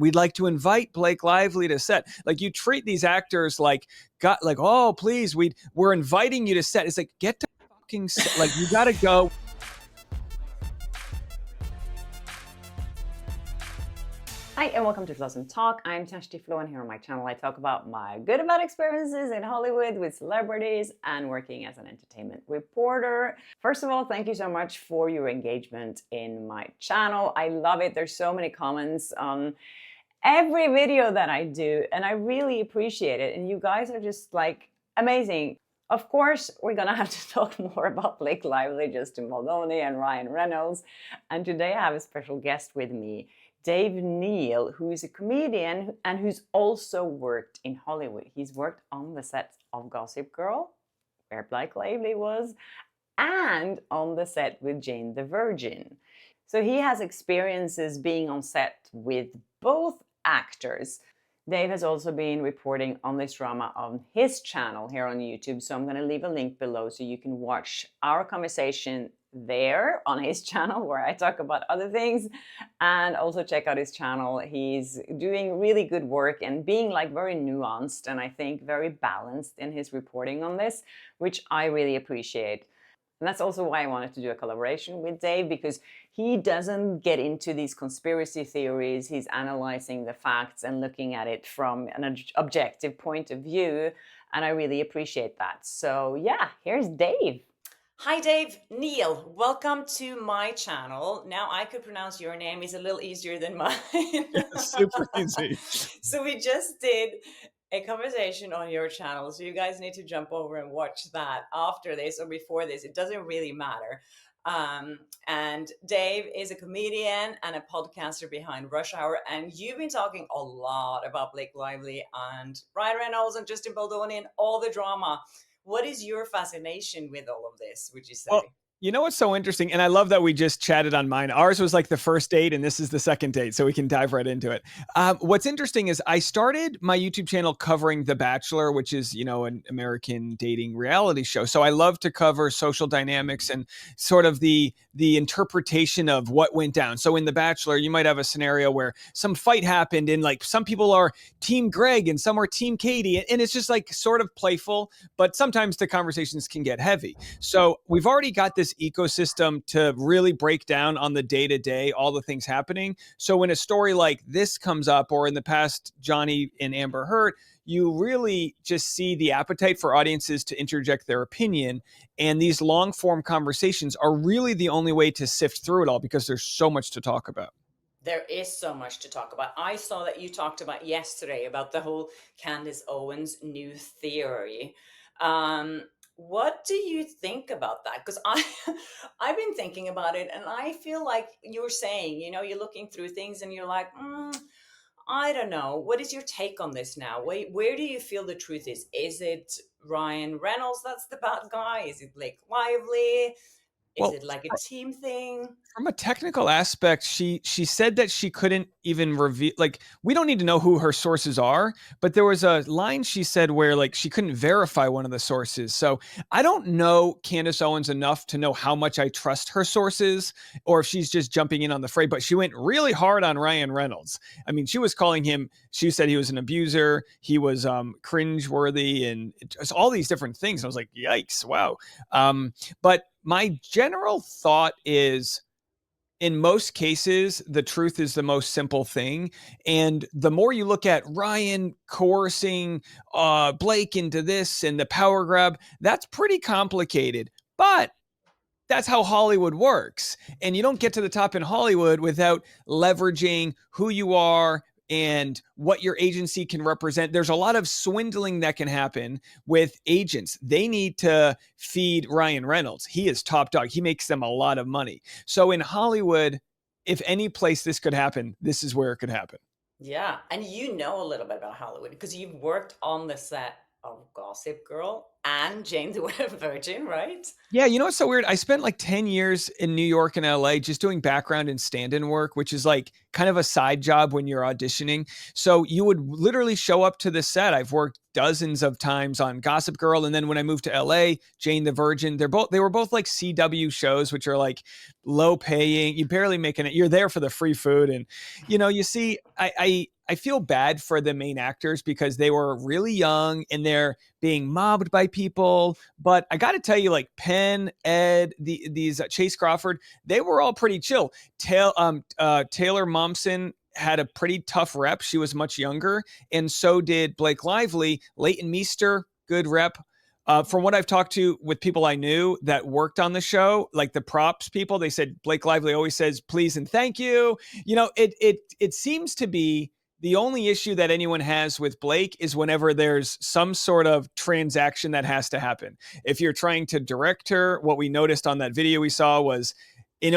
we'd like to invite Blake Lively to set. Like, you treat these actors like, God, like, oh, please, we're inviting you to set. It's like, get to fucking set. Like, you got to go. Hi, and welcome to Flaa Talk. I'm Kjersti, and here on my channel I talk about my good and bad experiences in Hollywood with celebrities and working as an entertainment reporter. First of all, thank you so much for your engagement in my channel. I love it. There's so many comments on every video that I do, and I really appreciate it. And you guys are just like amazing. Of course, we're gonna have to talk more about Blake Lively, Justin Baldoni, and Ryan Reynolds. And today I have a special guest with me, Dave Neal, who is a comedian and who's also worked in Hollywood. He's worked on the set of Gossip Girl, where Blake Lively was, and on the set with Jane the Virgin. So he has experiences being on set with both actors. Dave has also been reporting on this drama on his channel here on YouTube. So I'm going to leave a link below so you can watch our conversation there on his channel where I talk about other things, and also check out his channel. He's doing really good work and being like very nuanced and I think very balanced in his reporting on this, which I really appreciate. And that's also why I wanted to do a collaboration with Dave, because he doesn't get into these conspiracy theories. He's analyzing the facts and looking at it from an objective point of view, and I really appreciate that. So yeah, here's Dave. Hi, Dave. Neal, welcome to my channel. Now I could pronounce your name. It's a little easier than mine. It's super easy. So we just did a conversation on your channel. So you guys need to jump over and watch that after this or before this. It doesn't really matter. And Dave is a comedian and a podcaster behind Rush Hour. And you've been talking a lot about Blake Lively and Ryan Reynolds and Justin Baldoni and all the drama. What is your fascination with all of this, would you say? Well, you know what's so interesting? And I love that we just chatted on mine. Ours was like the first date and this is the second date, so we can dive right into it. What's interesting is I started my YouTube channel covering The Bachelor, which is, you know, an American dating reality show. So I love to cover social dynamics and sort of the interpretation of what went down. So in The Bachelor, you might have a scenario where some fight happened and like some people are Team Greg and some are Team Katie. And it's just like sort of playful, but sometimes the conversations can get heavy. So we've already got this ecosystem to really break down on the day-to-day all the things happening. So when a story like this comes up, or in the past Johnny and Amber Heard, you really just see the appetite for audiences to interject their opinion. And these long form conversations are really the only way to sift through it all, because there's so much to talk about. There is so much to talk about. I saw that you talked about yesterday about the whole Candace Owens new theory. What do you think about that? Because I've been thinking about it, and I feel like you're saying, you know, you're looking through things and you're like, I don't know. What is your take on this now? Where do you feel the truth is? Is it Ryan Reynolds that's the bad guy? Is it Blake Lively? Is it like a team thing? From a technical aspect, she said that she couldn't even reveal, like, we don't need to know who her sources are, but there was a line she said where like she couldn't verify one of the sources. So I don't know Candace Owens enough to know how much I trust her sources or if she's just jumping in on the fray, but she went really hard on Ryan Reynolds. I mean, she was calling him, she said he was an abuser, he was cringeworthy, and just all these different things. And I was like, yikes, wow. But my general thought is, in most cases, the truth is the most simple thing. And the more you look at Ryan coercing Blake into this and the power grab, that's pretty complicated. But that's how Hollywood works. And you don't get to the top in Hollywood without leveraging who you are and what your agency can represent. There's a lot of swindling that can happen with agents. They need to feed Ryan Reynolds. He is top dog. He makes them a lot of money. So in Hollywood, if any place this could happen, this is where it could happen. Yeah. And you know a little bit about Hollywood because you've worked on the set of Gossip Girl and Jane the Virgin, right? Yeah, you know what's so weird? I spent like 10 years in New York and LA just doing background and stand-in work, which is like kind of a side job when you're auditioning. So you would literally show up to the set. I've worked dozens of times on Gossip Girl, and then when I moved to LA, Jane the Virgin, they were both like CW shows, which are like low paying. You barely making it. You're there for the free food, and you see, I feel bad for the main actors because they were really young and they're being mobbed by people. But I got to tell you, like Penn, Ed, these Chase Crawford, they were all pretty chill. Taylor Momsen had a pretty tough rep. She was much younger, and so did Blake Lively. Leighton Meester, good rep. From what I've talked to with people I knew that worked on the show, like the props people, they said Blake Lively always says please and thank you. It seems to be the only issue that anyone has with Blake is whenever there's some sort of transaction that has to happen. If you're trying to direct her, what we noticed on that video we saw was,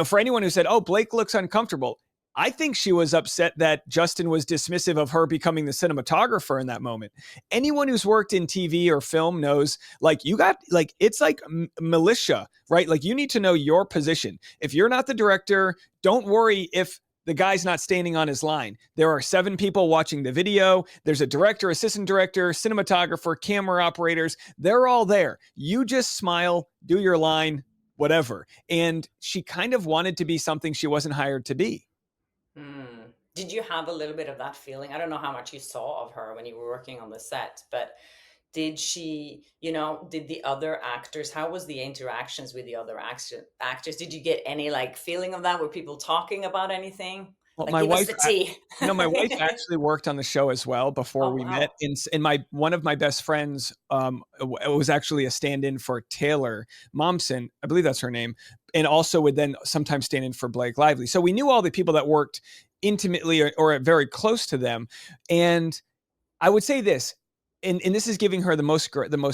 for anyone who said, oh, Blake looks uncomfortable, I think she was upset that Justin was dismissive of her becoming the cinematographer in that moment. Anyone who's worked in TV or film knows, like, you got, like, it's like militia, right? Like, you need to know your position. If you're not the director, don't worry if the guy's not standing on his line. There are 7 people watching the video. There's a director, assistant director, cinematographer, camera operators. They're all there. You just smile, do your line, whatever. And she kind of wanted to be something she wasn't hired to be. Hmm. Did you have a little bit of that feeling? I don't know how much you saw of her when you were working on the set, but did she, did the other actors, how was the interactions with the other actors? Did you get any like feeling of that? Were people talking about anything? Well, Like, my give us wife, the tea. my wife actually worked on the show as well before Oh, we met. wow. And my one of my best friends was actually a stand-in for Taylor Momsen, I believe that's her name, and also would then sometimes stand in for Blake Lively. So we knew all the people that worked intimately or very close to them. And I would say this, and this is giving her the most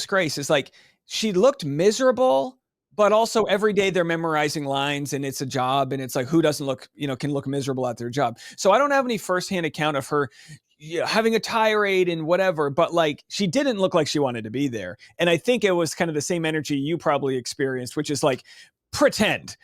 grace, is like she looked miserable, but also every day they're memorizing lines and it's a job, and it's like who doesn't look, can look miserable at their job. So I don't have any firsthand account of her having a tirade and whatever, but like she didn't look like she wanted to be there. And I think it was kind of the same energy you probably experienced, which is like pretend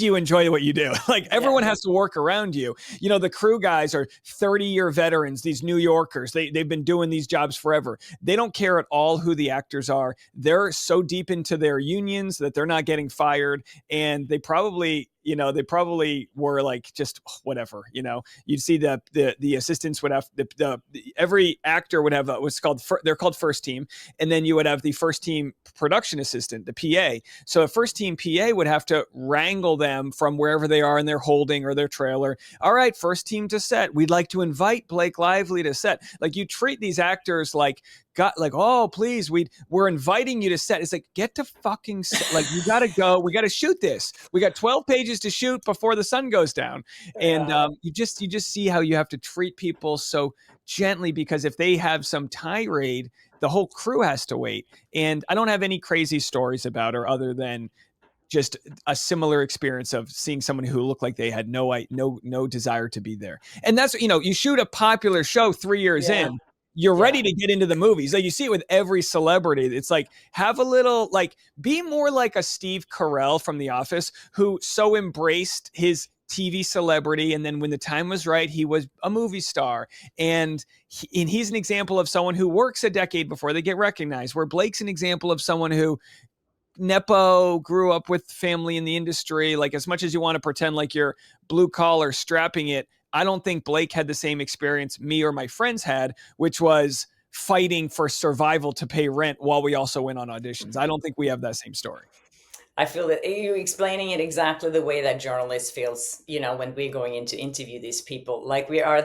you enjoy what you do. Like Yeah. everyone has to work around you. The crew guys are 30-year veterans, these New Yorkers. They've been doing these jobs forever. They don't care at all who the actors are. They're so deep into their unions that they're not getting fired, and they probably were like just whatever. You'd see the assistants would have every actor would have they're called first team, and then you would have the first team production assistant, the PA. So a first team PA would have to wrangle them from wherever they are in their holding or their trailer. All right, first team to set. We'd like to invite Blake Lively to set. Like, you treat these actors like, oh, please, we're inviting you to set. It's like, get to fucking set. Like, you gotta go. We gotta shoot this. We got 12 pages to shoot before the sun goes down. And Yeah. you just see how you have to treat people so gently, because if they have some tirade, the whole crew has to wait. And I don't have any crazy stories about her other than just a similar experience of seeing someone who looked like they had no desire to be there. And that's, you shoot a popular show 3 years Yeah. in, you're Yeah. ready to get into the movies. Like, you see it with every celebrity. It's like, have a little, like, be more like a Steve Carell from The Office, who so embraced his TV celebrity, and then when the time was right, he was a movie star. And he's an example of someone who works a decade before they get recognized, where Blake's an example of someone who Nepo grew up with family in the industry. Like, as much as you want to pretend like you're blue collar strapping it, I don't think Blake had the same experience me or my friends had, which was fighting for survival to pay rent while we also went on auditions. I don't think we have that same story. I feel that you're explaining it exactly the way that journalists feels, when we're going in to interview these people. Like, we are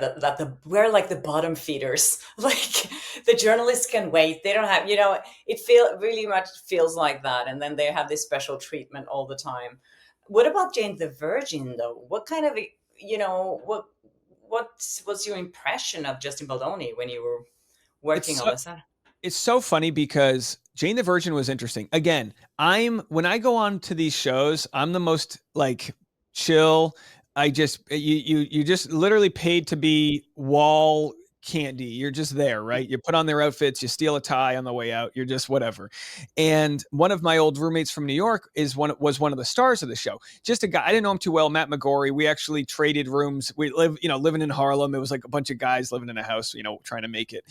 we're like the bottom feeders. Like, the journalists can wait. They don't have, it really much feels like that. And then they have this special treatment all the time. What about Jane the Virgin though? What kind of, what was your impression of Justin Baldoni when you were It's working on so, the set? it's so funny because Jane the Virgin was interesting. Again, when I go on to these shows, I'm the most like chill. I just you just literally paid to be wall candy. You're just there, right? You put on their outfits, you steal a tie on the way out. You're just whatever. And one of my old roommates from New York was one of the stars of the show. Just a guy, I didn't know him too well, Matt McGorry. We actually traded rooms. We living in Harlem. It was like a bunch of guys living in a house, trying to make it.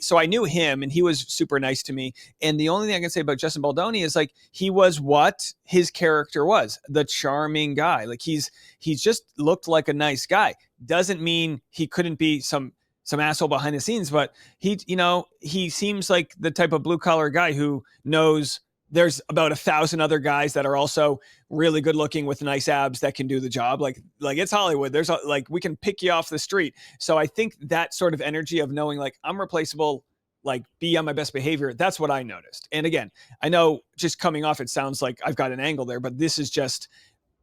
So I knew him, and he was super nice to me. And the only thing I can say about Justin Baldoni is like he was what his character was, the charming guy. Like he's just looked like a nice guy. Doesn't mean he couldn't be some asshole behind the scenes, but he seems like the type of blue collar guy who knows there's about 1,000 other guys that are also really good looking with nice abs that can do the job. Like it's Hollywood. There's we can pick you off the street. So I think that sort of energy of knowing like I'm replaceable, like be on my best behavior. That's what I noticed. And again, I know just coming off, it sounds like I've got an angle there, but this is just,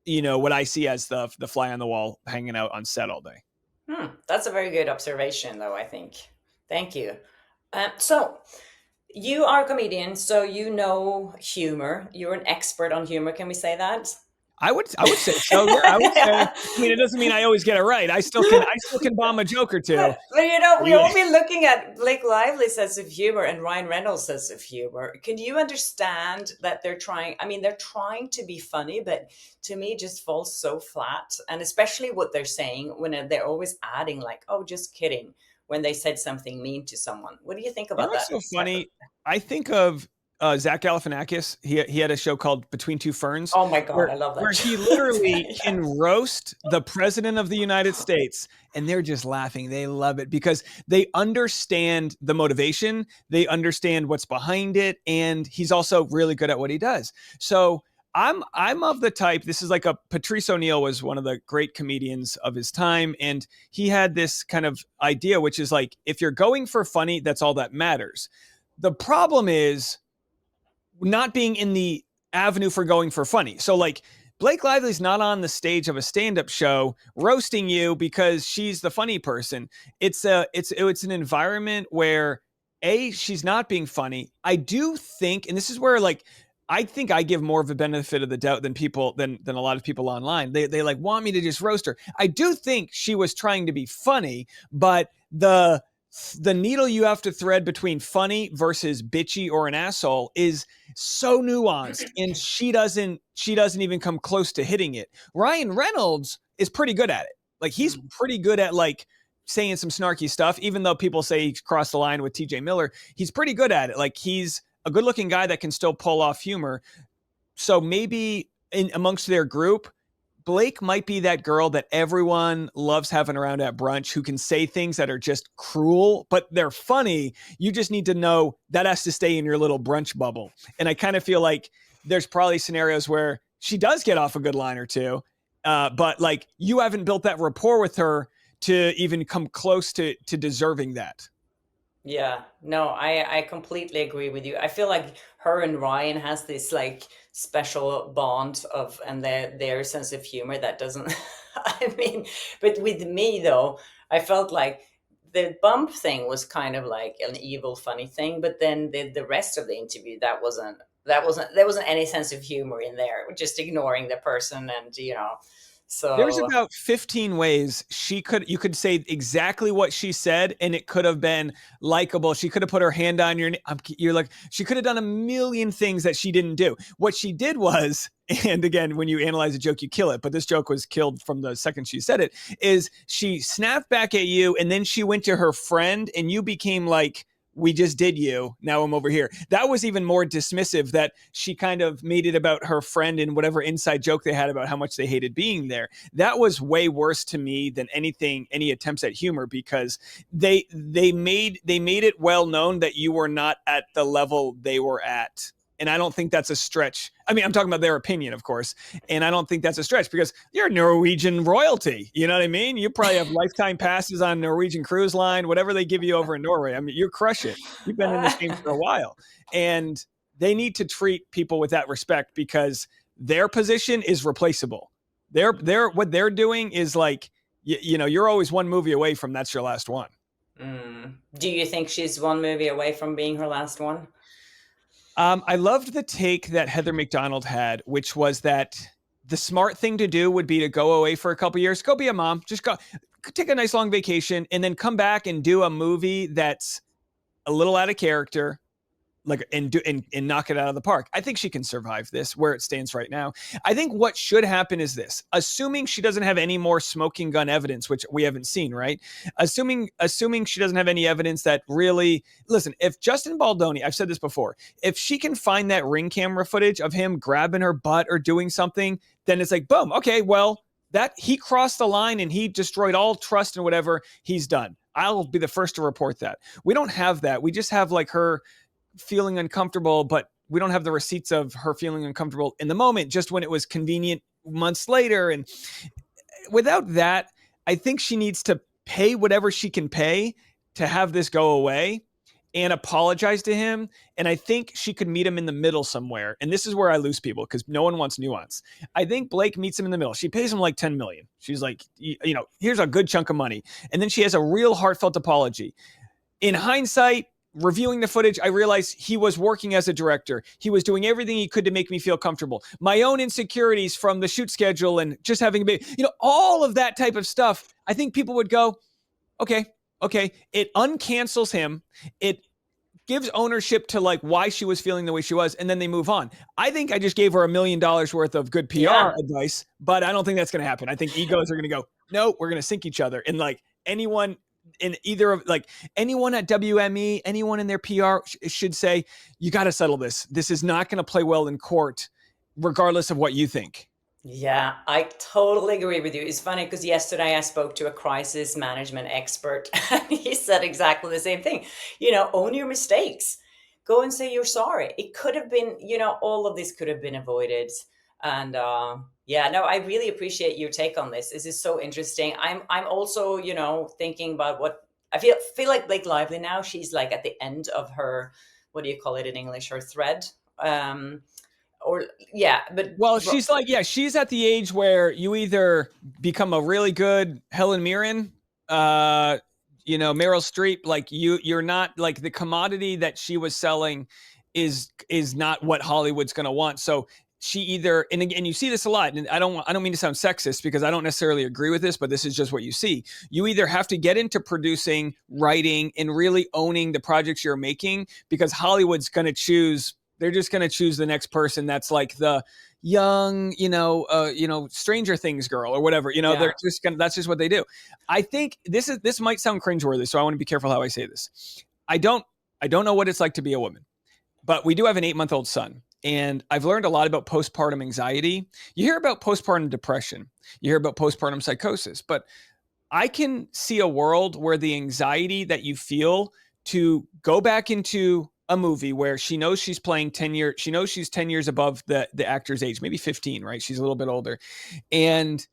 what I see as the fly on the wall hanging out on set all day. That's a very good observation, though, I think. Thank you. So, you are a comedian, so you know humor. You're an expert on humor. Can we say that? I would say so. Yeah, I would say. I mean, it doesn't mean I always get it right. I still can bomb a joke or two. But we all been looking at Blake Lively's sense of humor and Ryan Reynolds' sense of humor. Can you understand that they're trying? I mean, they're trying to be funny, but to me, it just falls so flat. And especially what they're saying when they're always adding, like, "Oh, just kidding," when they said something mean to someone. What do you think about that? So funny. I think of Zach Galifianakis. He had a show called Between Two Ferns. Oh my God, I love that. Where he literally can roast the president of the United States, and they're just laughing. They love it because they understand the motivation. They understand what's behind it, and he's also really good at what he does. So I'm of the type. This is like Patrice O'Neal was one of the great comedians of his time, and he had this kind of idea, which is like if you're going for funny, that's all that matters. The problem is not being in the avenue for going for funny. So like Blake Lively's not on the stage of a stand-up show roasting you because she's the funny person. It's an environment where she's not being funny. I do think, and this is where like I think I give more of a benefit of the doubt than a lot of people online. They like want me to just roast her. I do think she was trying to be funny, but the needle you have to thread between funny versus bitchy or an asshole is so nuanced, and she doesn't even come close to hitting it. Ryan Reynolds is pretty good at it. Like he's pretty good at like saying some snarky stuff, even though people say he crossed the line with TJ Miller. He's pretty good at it. Like he's a good looking guy that can still pull off humor. So maybe amongst their group, Blake might be that girl that everyone loves having around at brunch who can say things that are just cruel, but they're funny. You just need to know that has to stay in your little brunch bubble. And I kind of feel like there's probably scenarios where she does get off a good line or two, but like you haven't built that rapport with her to even come close to deserving that. Yeah, no, I completely agree with you. I feel like her and Ryan has this like special bond and their sense of humor that doesn't I mean, but with me though, I felt like the bump thing was kind of like an evil funny thing, but then the rest of the interview there wasn't any sense of humor in there, just ignoring the person and so there's about 15 ways you could say exactly what she said and it could have been likable. She could have put her hand on you're like, she could have done a million things that she didn't do. What she did was, and again, when you analyze a joke, you kill it, but this joke was killed from the second she said it, is she snapped back at you and then she went to her friend and you became like, we just did you. Now I'm over here. That was even more dismissive, that she kind of made it about her friend and whatever inside joke they had about how much they hated being there. That was way worse to me than any attempts at humor, because they made it well known that you were not at the level they were at. And I don't think that's a stretch. I mean, I'm talking about their opinion, of course. And I don't think that's a stretch because you're Norwegian royalty. You know what I mean? You probably have lifetime passes on Norwegian Cruise Line, whatever they give you over in Norway. I mean, you crush it. You've been in this game for a while. And they need to treat people with that respect because their position is replaceable. What they're doing is like, you're always one movie away from that's your last one. Do you think she's one movie away from being her last one? I loved the take that Heather McDonald had, which was that, and again, when you analyze a joke, you kill it, but this joke was killed from the second she said it, is she snapped back at you and then she went to her friend and you became like, we just did you. Now I'm over here. That was way worse to me than any attempts at humor, because they made it well known that you were not at the level they were at. And I don't think that's a stretch. I mean, I'm talking about their opinion, of course. And I don't think that's a stretch because I love the take that Heather McDonald had, which was that the smart thing to do would be to go away for a couple years, go be a mom, just go take a nice long vacation, and then come back and do a movie that's a little out of character, like and knock it out of the park. I think she can survive this where it stands right now. I think what should happen is this: assuming she doesn't have any more smoking gun evidence, which we haven't seen, right? Assuming she doesn't have any evidence that really, listen, if Justin Baldoni, I've said this before, if she can find that ring camera footage of him grabbing her butt or doing something, then it's like, boom, okay, well, that he crossed the line and he destroyed all trust and whatever, he's done. I'll be the first to report that. We don't have that. We just have like her feeling uncomfortable, but we don't have the receipts of her feeling uncomfortable in the moment, just when it was convenient months later. And without that, I think she needs to pay whatever she can pay to have this go away and apologize to him. And I think she could meet him in the middle somewhere. And this is where I lose people because no one wants nuance. I think Blake meets him in the middle. She pays him like 10 million. She's like, you know, here's a good chunk of money. And then she has a real heartfelt apology. In hindsight, reviewing the footage, I realized he was working as a director. He was doing everything he could to make me feel comfortable. My own insecurities from the shoot schedule and just having a baby, you know, all of that type of stuff. I think people would go, okay. It uncancels him. It gives ownership to like why she was feeling the way she was, and then they move on. I think I just gave her $1 million worth of good PR advice, but I don't think that's going to happen. I think egos are going to go, no, we're going to sink each other. And like anyone in either of like anyone at WME, anyone in their PR should say, you got to settle this. This is not going to play well in court, regardless of what you think. Yeah, I totally agree with you. It's funny because yesterday I spoke to a crisis management expert and he said exactly the same thing. You know, own your mistakes. Go and say you're sorry. It could have been, you know, all of this could have been avoided. And yeah, no, I really appreciate your take on this. This is so interesting. I'm also, you know, thinking about what I feel like Blake Lively now, she's like at the end of her, what do you call it in English, her thread. Or yeah, but well, she's like, yeah, she's at the age where you either become a really good Helen Mirren, you know, Meryl Streep, like you're not like the commodity that she was selling is not what Hollywood's going to want. So she either, and again, you see this a lot, and I don't mean to sound sexist because I don't necessarily agree with this, but this is just what you see. You either have to get into producing, writing, and really owning the projects you're making because Hollywood's going to choose. They're just going to choose the next person that's like the young, you know, Stranger Things girl or whatever. You know, they're just going to, that's just what they do. I think this might sound cringeworthy, so I want to be careful how I say this. I don't know what it's like to be a woman, but we do have an 8-month-old son. And I've learned a lot about postpartum anxiety. You hear about postpartum depression, you hear about postpartum psychosis, but I can see a world where the anxiety that you feel to go back into a movie where she knows she's playing 10 years, she knows she's 10 years above the actor's age, maybe 15, right? She's a little bit older. And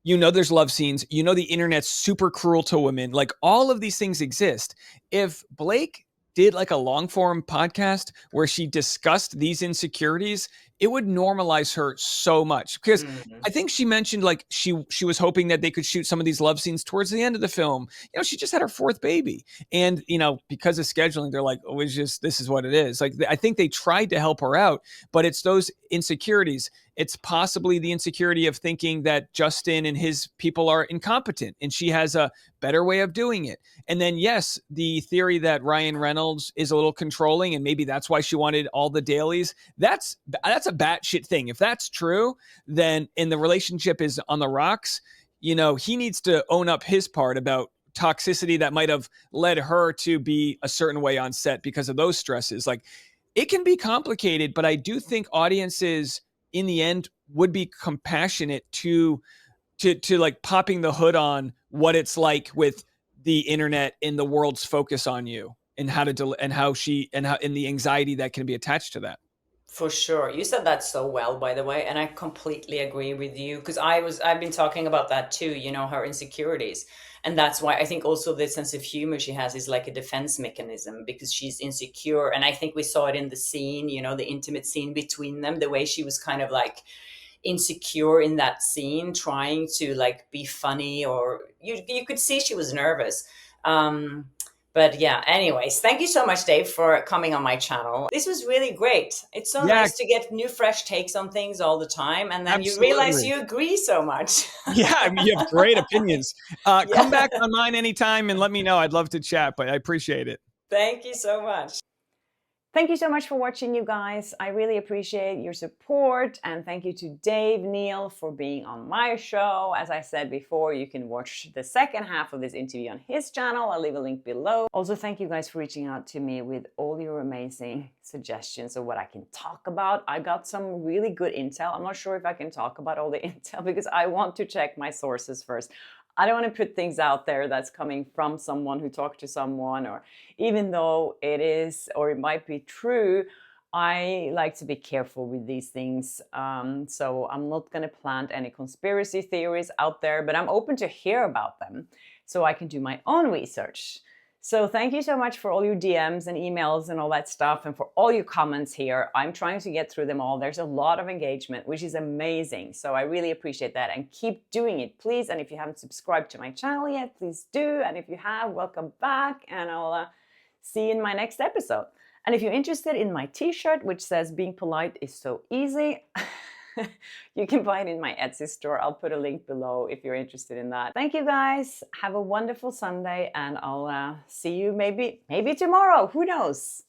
you know, there's love scenes, you know, the internet's super cruel to women. Like all of these things exist. If Blake did like a long form podcast where she discussed these insecurities, it would normalize her so much because I think she mentioned like she was hoping that they could shoot some of these love scenes towards the end of the film. You know, she just had her 4th baby, and you know, because of scheduling, they're like, oh, it's just, this is what it is. Like I think they tried to help her out, but it's those insecurities. It's possibly the insecurity of thinking that Justin and his people are incompetent and she has a better way of doing it. And then, yes, the theory that Ryan Reynolds is a little controlling and maybe that's why she wanted all the dailies. That's a batshit thing. If that's true, then and the relationship is on the rocks, you know, he needs to own up his part about toxicity that might have led her to be a certain way on set because of those stresses. Like it can be complicated, but I do think audiences in the end would be compassionate to like popping the hood on what it's like with the internet and the world's focus on you and how to and how and the anxiety that can be attached to that. For sure. You said that so well, by the way, and I completely agree with you because I've been talking about that too, you know, her insecurities. And that's why I think also the sense of humor she has is like a defense mechanism because she's insecure. And I think we saw it in the scene, you know, the intimate scene between them, the way she was kind of like insecure in that scene, trying to like be funny, or you could see she was nervous. But yeah, anyways, thank you so much, Dave, for coming on my channel. This was really great. It's so Yeah, nice to get new, fresh takes on things all the time. And then you realize absolutely. you agree so much. Yeah, I mean, you have great opinions. Come Yeah. back on mine anytime and let me know. I'd love to chat, but I appreciate it. Thank you so much. Thank you so much for watching, you guys. I really appreciate your support. And thank you to Dave Neal for being on my show. As I said before, you can watch the second half of this interview on his channel. I'll leave a link below. Also, thank you guys for reaching out to me with all your amazing suggestions of what I can talk about. I got some really good intel. I'm not sure if I can talk about all the intel because I want to check my sources first. I don't want to put things out there that's coming from someone who talked to someone, or even though it is or it might be true, I like to be careful with these things. So I'm not going to plant any conspiracy theories out there, but I'm open to hear about them so I can do my own research. So thank you so much for all your DMs and emails and all that stuff, and for all your comments here. I'm trying to get through them all. There's a lot of engagement, which is amazing. So I really appreciate that, and keep doing it, please. And if you haven't subscribed to my channel yet, please do. And if you have, welcome back, and I'll see you in my next episode. And if you're interested in my t-shirt, which says being polite is so easy, you can buy it in my Etsy store. I'll put a link below if you're interested in that. Thank you guys. Have a wonderful Sunday, and I'll see you maybe tomorrow. Who knows?